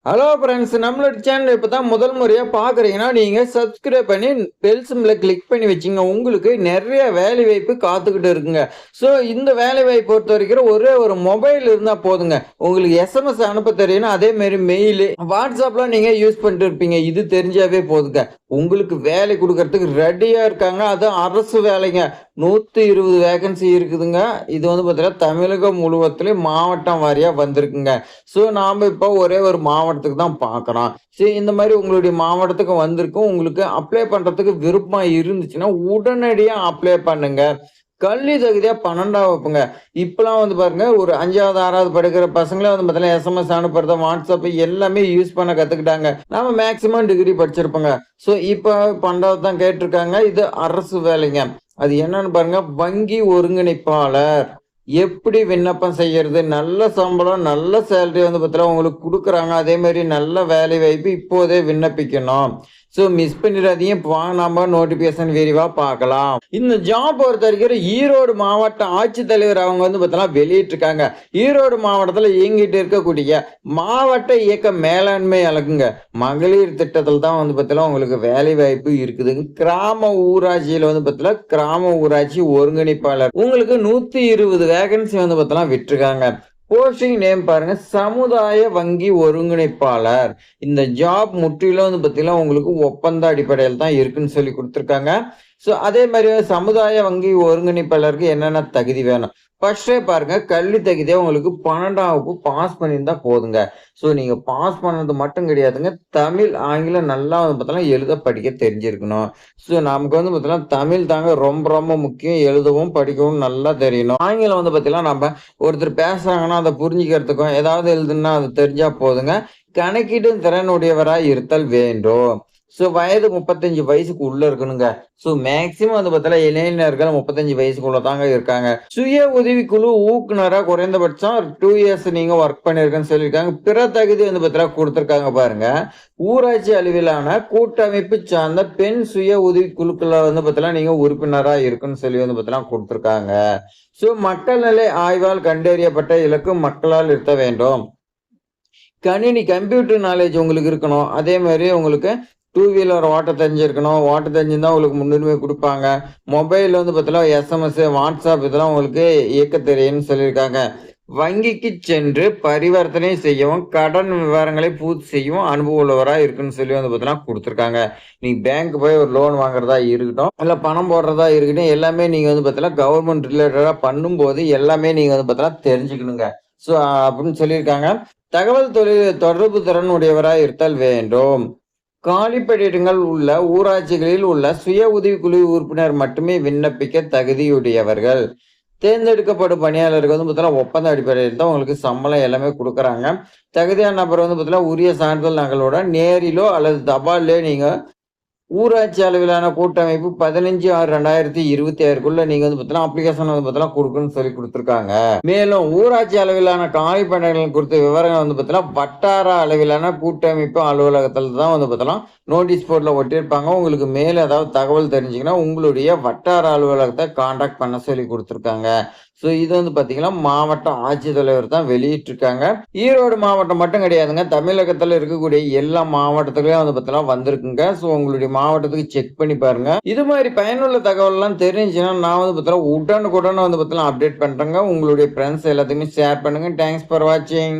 Hello friends, நம்மளோட channel இப்போ தான் முதல் முறையா பார்க்குறீங்கன்னா, நீங்க சப்ஸ்கிரைப் பண்ணி பெல் சிம்பல கிளிக் பண்ணி வச்சுங்க. உங்களுக்கு நெறைய வேலை வாய்ப்பு காத்துக்கிட்டு இருக்குங்க. ஸோ இந்த வேலை வாய்ப்பு பொறுத்தவரைக்கும் ஒரே ஒரு மொபைல் இருந்தா போதுங்க. உங்களுக்கு எஸ்எம்எஸ் அனுப்ப தெரியணும். அதேமாரி மெயிலு, WhatsAppலாம் நீங்க யூஸ் பண்ணிட்டு இருப்பீங்க. இது தெரிஞ்சாவே போதுங்க. உங்களுக்கு வேலை குடுக்கறதுக்கு ரெடியா இருக்காங்க. அதுவும் அரசு வேலைங்க. 120 வேகன்சி இருக்குதுங்க. இது வந்து பார்த்தீங்கன்னா, தமிழகம் முழுவத்திலும் மாவட்டம் வாரியா வந்திருக்குங்க. ஸோ நாம இப்போ ஒரே ஒரு மாவட்டத்துக்கு தான் பார்க்குறோம். சரி, இந்த மாரி உங்களுடைய மாவட்டத்துக்கு வந்திருக்கும். உங்களுக்கு அப்ளை பண்றதுக்கு விருப்பம் இருந்துச்சுன்னா, உடனடியா அப்ளை பண்ணுங்க. கல்வி தகுதியா 12ஆம் வகுப்புங்க. இப்பலாம் வந்து பாருங்க, ஒரு 5வது, 6வது படிக்கிற பசங்களே வந்து பார்த்தீங்கன்னா, எஸ்எம்எஸ் அனுப்புறது, WhatsApp எல்லாமே யூஸ் பண்ண கத்துக்கிட்டாங்க. நாம மேக்ஸிமம் டிகிரி படிச்சிருப்போங்க. ஸோ இப்ப 12வது தான் கேட்டிருக்காங்க. இது அரசு வேலைங்க. அது என்னன்னு பாருங்க, வங்கி ஒருங்கிணைப்பாளர். எப்படி விண்ணப்பம் செய்யறது? நல்ல சம்பளம், நல்ல சேலரி வந்து பார்த்தீங்கன்னா உங்களுக்கு குடுக்குறாங்க. அதே மாரி நல்ல வேலை வாய்ப்பு இப்போதே விண்ணப்பிக்கணும். ஸோ மிஸ் பண்ணிடாதீங்க. இப்போ வாங்க நாம நோட்டிஃபிகேஷன் விரிவா பார்க்கலாம். இந்த ஜாப் பொறுத்தவரைக்கும் ஈரோடு மாவட்ட ஆட்சித்தலைவர் அவங்க வந்து பார்த்தீங்கன்னா வெளியிட்டிருக்காங்க. ஈரோடு மாவட்டத்தில இயங்கிட்டு இருக்கக்கூடிய மாவட்ட இயக்க மேலாண்மை அலகுங்க. மகளிர் திட்டத்தில தான் வந்து பார்த்தீங்கன்னா உங்களுக்கு வேலை வாய்ப்பு இருக்குதுங்க. கிராம ஊராட்சியில வந்து பார்த்தீங்கன்னா கிராம ஊராட்சி ஒருங்கிணைப்பாளர். உங்களுக்கு 120 வேகன்சி வந்து பார்த்தீங்கன்னா விட்டுருக்காங்க. போஸ்டிங் நேம் பாருங்க, சமுதாய வங்கி ஒருங்கிணைப்பாளர். இந்த ஜாப் முற்றிலும் வந்து பார்த்தீங்கன்னா உங்களுக்கு ஒப்பந்த அடிப்படையில் தான் இருக்குன்னு சொல்லி குடுத்துருக்காங்க. ஸோ அதே மாரி சமுதாய வங்கி ஒருங்கிணைப்பாளருக்கு என்னென்ன தகுதி வேணும்? ஃபர்ஸ்ட்டே பாருங்க, கல்வி தகுதியா உங்களுக்கு 12ஆம் வகுப்பு பாஸ் பண்ணியிருந்தா போதுங்க. ஸோ நீங்க பாஸ் பண்ணது மட்டும் கிடையாதுங்க. தமிழ், ஆங்கிலம் நல்லா வந்து பார்த்தீங்கன்னா எழுத படிக்க தெரிஞ்சிருக்கணும். ஸோ நமக்கு வந்து பார்த்தீங்கன்னா தமிழ் தாங்க ரொம்ப ரொம்ப முக்கியம். எழுதவும் படிக்கவும் நல்லா தெரியணும். ஆங்கிலம் வந்து பார்த்தீங்கன்னா நம்ம ஒருத்தர் பேசுறாங்கன்னா அத புரிஞ்சுக்கிறதுக்கும், ஏதாவது எழுதணும்னா அது தெரிஞ்சா போதுங்க. கணக்கீடும் திறனுடையவராய் இருத்தல் வேண்டும். ஸோ வயது 35 வயசுக்கு உள்ள இருக்கணுங்க. ஸோ மேக்ஸிமம் வந்து பார்த்தீங்கன்னா இளைஞர்கள் 35 வயசுக்குள்ள தாங்க இருக்காங்க. சுய உதவிக்குழு ஊக்குனரா குறைந்தபட்சம் 2 இயர்ஸ் நீங்க ஒர்க் பண்ணியிருக்கேன்னு சொல்லியிருக்காங்க. பிற தகுதி வந்து பார்த்தீங்கன்னா குடுத்துருக்காங்க பாருங்க. ஊராட்சி அளவிலான கூட்டமைப்பு சார்ந்த பெண் சுய உதவி குழுக்கள்ல வந்து பார்த்தீங்கன்னா நீங்க உறுப்பினரா இருக்குன்னு சொல்லி வந்து பார்த்தீங்கன்னா குடுத்துருக்காங்க. ஸோ மக்கள் நிலை ஆய்வால் கண்டறியப்பட்ட இலக்கு மக்களால் இருத்த வேண்டும். கம்ப்யூட்டர் நாலேட்ஜ் உங்களுக்கு இருக்கணும். அதே மாரி உங்களுக்கு 2 வீலர் ஓட்ட தெரிஞ்சிருக்கணும். ஓட்ட தெரிஞ்சிருந்தா உங்களுக்கு முன்னுரிமை குடுப்பாங்க. மொபைல்ல வந்து பார்த்தீங்கன்னா எஸ்எம்எஸ், WhatsApp இதெல்லாம் உங்களுக்கு இயக்க தெரியும்னு சொல்லியிருக்காங்க. வங்கிக்கு சென்று பரிவர்த்தனை செய்யவும், கடன் விவரங்களை பூர்த்தி செய்யவும் அனுபவம் உள்ளவரா இருக்குன்னு சொல்லி வந்து பார்த்தீங்கன்னா குடுத்துருக்காங்க. நீங்க பேங்க் போய் ஒரு லோன் வாங்குறதா இருக்கட்டும், இல்ல பணம் போடுறதா இருக்கட்டும், எல்லாமே நீங்க வந்து பார்த்தீங்கன்னா கவர்ன்மெண்ட் ரிலேட்டடா பண்ணும்போது எல்லாமே நீங்க வந்து பார்த்தீங்கன்னா தெரிஞ்சுக்கணுங்க. ஸோ அப்படின்னு சொல்லியிருக்காங்க. தகவல் தொடர்பு திறன் உடையவராய் இருத்தல் வேண்டும். காலிப்பணியிடங்கள் உள்ள ஊராட்சிகளில் உள்ள சுய உதவிக்குழு உறுப்பினர் மட்டுமே விண்ணப்பிக்க தகுதியுடையவர்கள். தேர்ந்தெடுக்கப்படும் பணியாளருக்கு வந்து பார்த்தீங்கன்னா ஒப்பந்த அடிப்படையில் தான் உங்களுக்கு சம்பளம் எல்லாமே குடுக்குறாங்க. தகுதியான நபர் வந்து பார்த்தீங்கன்னா உரிய சான்றிதழ் நகலோட நேரிலோ அல்லது தபால்லயோ நீங்க ஊராட்சி அளவிலான கூட்டமைப்பு 15/6/2026க்குள்ள நீங்க வந்து பார்த்தீங்கன்னா அப்ளிகேஷன் வந்து பார்த்தீங்கன்னா குடுக்கணும்னு சொல்லி குடுத்துருக்காங்க. மேலும் ஊராட்சி அளவிலான காலி பணியிடங்கள் குறித்த விவரங்கள் வந்து பார்த்தீங்கன்னா வட்டார அளவிலான கூட்டமைப்பு அலுவலகத்துல தான் வந்து பார்த்தீங்கன்னா நோட்டீஸ் போர்ட்ல ஒட்டியிருப்பாங்க. உங்களுக்கு மேல ஏதாவது தகவல் தெரிஞ்சுக்கன்னா உங்களுடைய வட்டார அலுவலகத்தை கான்டாக்ட் பண்ண சொல்லி குடுத்துருக்காங்க. ஸோ இது வந்து பார்த்தீங்கன்னா மாவட்ட ஆட்சித்தலைவர் தான் வெளியிட்டிருக்காங்க. ஈரோடு மாவட்டம் மட்டும் கிடையாதுங்க. தமிழகத்துல இருக்கக்கூடிய எல்லா மாவட்டத்துலயும் வந்து பார்த்தீங்கன்னா வந்திருக்குங்க. ஸோ உங்களுடைய மாவட்டத்துக்கு செக் பண்ணி பாருங்க. இது மாதிரி பயனுள்ள தகவல்லாம் தெரிஞ்சுச்சுன்னா நான் வந்து பார்த்தீங்கன்னா உடனுக்குடன் வந்து பார்த்தீங்கன்னா அப்டேட் பண்றேங்க. உங்களுடைய ஃப்ரெண்ட்ஸ் எல்லாத்தையுமே ஷேர் பண்ணுங்க. தேங்க்ஸ் ஃபார் வாட்சிங்.